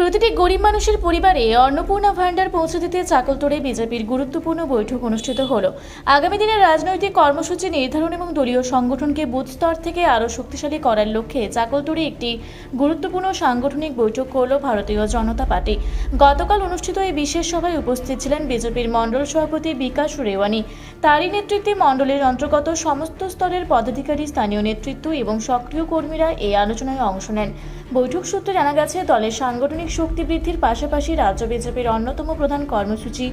প্রতিটি গরিব মানুষের পরিবারে অন্নপূর্ণা ভান্ডার পৌঁছে দিতে চাকলতোড়ে বিজেপির গুরুত্বপূর্ণ বৈঠক অনুষ্ঠিত হলো। আগামী দিনের রাজনৈতিক কর্মসূচি নির্ধারণ এবং দলীয় সংগঠনকে বুথ স্তর থেকে আরও শক্তিশালী করার লক্ষ্যে চাকলতোড়ে একটি গুরুত্বপূর্ণ সাংগঠনিক বৈঠক করল ভারতীয় জনতা পার্টি। গতকাল অনুষ্ঠিত এই বিশেষ সভায় উপস্থিত ছিলেন বিজেপির মণ্ডল সভাপতি বিকাশ রেওয়ানি। তারই নেতৃত্বে মণ্ডলের অন্তর্গত সমস্ত স্তরের পদাধিকারী, স্থানীয় নেতৃত্ব এবং সক্রিয় কর্মীরা এই আলোচনায় অংশ নেন। বৈঠক সূত্রে জানা গেছে, দলের সাংগঠনিক শক্তি বৃদ্ধির পাশাপাশি রাজ্য বিজেপির অন্যতম প্রধান কর্মসূচি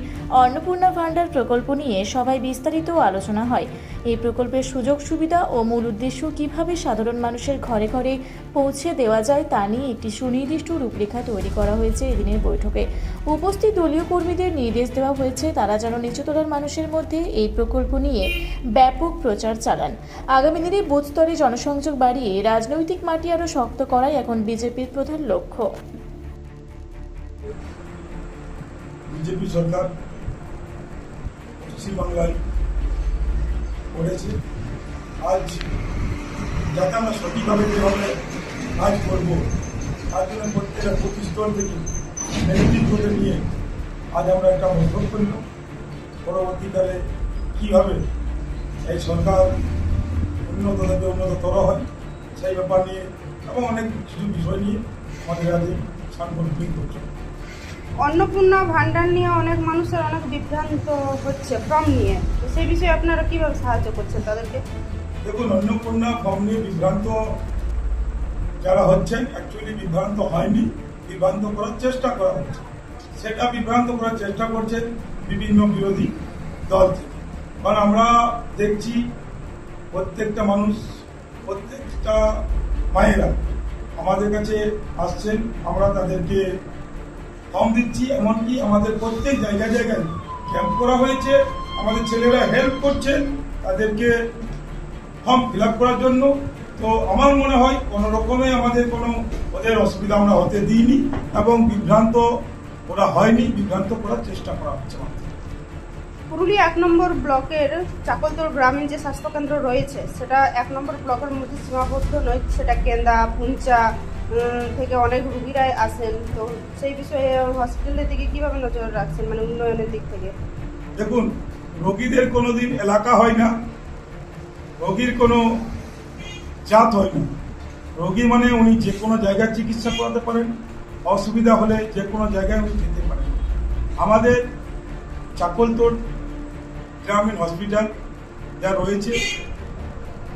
অন্নপূর্ণা ভান্ডার প্রকল্প নিয়ে সভায় বিস্তারিত আলোচনা হয়। এই প্রকল্পের সুযোগ সুবিধা ও মূল উদ্দেশ্য কিভাবে সাধারণ মানুষের ঘরে ঘরে পৌঁছে দেওয়া যায় তা নিয়ে একটি সুনির্দিষ্ট রূপরেখা তৈরি করা হয়েছে। এদিনের বৈঠকে উপস্থিত দলীয় কর্মীদের নির্দেশ দেওয়া হয়েছে তারা যেন নিচুতলার মানুষের মধ্যে এই প্রকল্প নিয়ে ব্যাপক প্রচার চালান। আগামী দিনে বুথ স্তরে জনসংযোগ বাড়িয়ে রাজনৈতিক মাটি আরও শক্ত করাই এখন বিজেপির প্রধান লক্ষ্য। বিজেপি সরকার পশ্চিমবাংলায় করেছে। আজ যাতে আমরা সঠিকভাবে যেভাবে কাজ করব তার জন্য প্রত্যেকটা প্রতিষ্ঠান থেকে নেতৃত্বকে নিয়ে আজ আমরা একটা বৈঠক করলাম। পরবর্তীকালে কীভাবে এই সরকার উন্নত থেকে উন্নততর হয় সেই ব্যাপার নিয়ে এবং অনেক কিছু বিষয় নিয়ে আমাদের আজ সাংগঠনিক বৈঠক। অন্নপূর্ণা ভান্ডার নিয়ে অনেক মানুষের অনেক বিভ্রান্ত হচ্ছে ফর্ম নিয়ে, তো সেই বিষয়ে আপনারা কীভাবে সাহায্য করছেন তাদেরকে? দেখুন, অন্নপূর্ণা ফর্ম নিয়ে বিভ্রান্ত যারা হচ্ছেন অ্যাকচুয়ালি বিভ্রান্ত হয়নি, বিভ্রান্ত করার চেষ্টা করা হচ্ছে। সেটা বিভ্রান্ত করার চেষ্টা করছেন বিভিন্ন বিরোধী দল থেকে। কারণ আমরা দেখছি প্রত্যেকটা মানুষ, প্রত্যেকটা মায়েরা আমাদের কাছে আসছেন, আমরা তাদেরকে ফর্ম দিচ্ছি। এমনকি আমাদের প্রত্যেক জায়গায় জায়গায় ক্যাম্প করা হয়েছে, আমাদের ছেলেরা হেল্প করছেন তাদেরকে ফর্ম ফিল আপ করার জন্য। তো আমার মনে হয় কোনো রকমে আমাদের কোনো ওদের অসুবিধা আমরা হতে দিইনি এবং বিভ্রান্ত ওরা হয়নি, বিভ্রান্ত করার চেষ্টা করা হচ্ছে। পুরুলিয়া 1 নম্বর ব্লকের চাকলতোড় গ্রামীণ যে স্বাস্থ্যকেন্দ্র রয়েছে সেটা 1 নম্বর ব্লকের মধ্যে সীমাবদ্ধ নয়, সেটা কেন্দা পুঞ্চা থেকে অনেক রুগীরাই আসেন। তো সেই বিষয়ে হসপিটালের দিকে কীভাবে নজর রাখছেন, মানে উন্নয়নের দিক থেকে? দেখুন, রোগীদের কোনোদিন এলাকা হয় না, রোগীর কোনো জাত হয় না। রোগী মানে উনি যে কোনো জায়গায় চিকিৎসা করাতে পারেন, অসুবিধা হলে যে কোনো জায়গায় উনি যেতে পারেন। আমাদের চাকলতোড় গ্রামীণ হসপিটাল যা রয়েছে,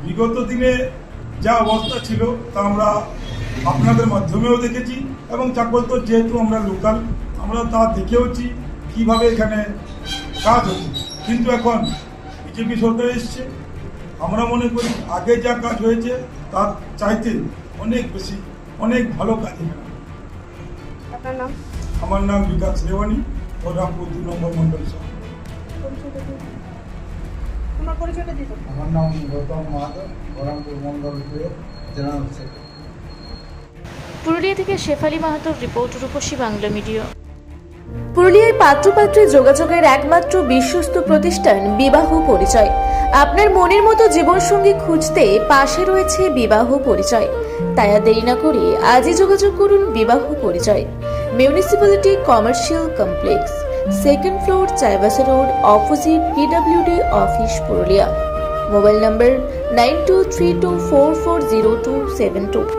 বিগত দিনে যা অবস্থা ছিল তা আমরা আপনাদের মাধ্যমেও দেখেছি এবং চাকলতোড় যেহেতু আমরা লোকাল, আমরা তা দেখেওছি কীভাবে এখানে কাজ হচ্ছে। কিন্তু এখন বিজেপি সরকার এসছে, আমরা মনে করি আগে যা কাজ হয়েছে তার চাইতে অনেক বেশি, অনেক ভালো কাজ এখানে। আপনার নাম? আমার নাম বিকাশ রেওয়ানি, বহরমপুর 2 নম্বর মণ্ডল সহ। তোমার পরিচয়টা দিত? আমার নাম গৌতম মাহাতো, বহরমপুর মণ্ডল জেনারেল সেক্রেটারি। পুরুলিয়া থেকে শেফালি মাহাতোর রিপোর্ট, রূপসী বাংলা মিডিয়া। পুরুলিয়ার পাত্রপাত্রী যোগাযোগের একমাত্র বিশ্বস্ত প্রতিষ্ঠান বিবাহ পরিচয়। আপনার মনের মতো জীবনসঙ্গী খুঁজতে পাশে রয়েছে বিবাহ পরিচয়। তাই আর দেরি না করে আজই যোগাযোগ করুন বিবাহ পরিচয়। Municipality commercial complex, 2nd floor, Chaibasa road, opposite PWD office, Purulia. Mobile নম্বর 9232440272।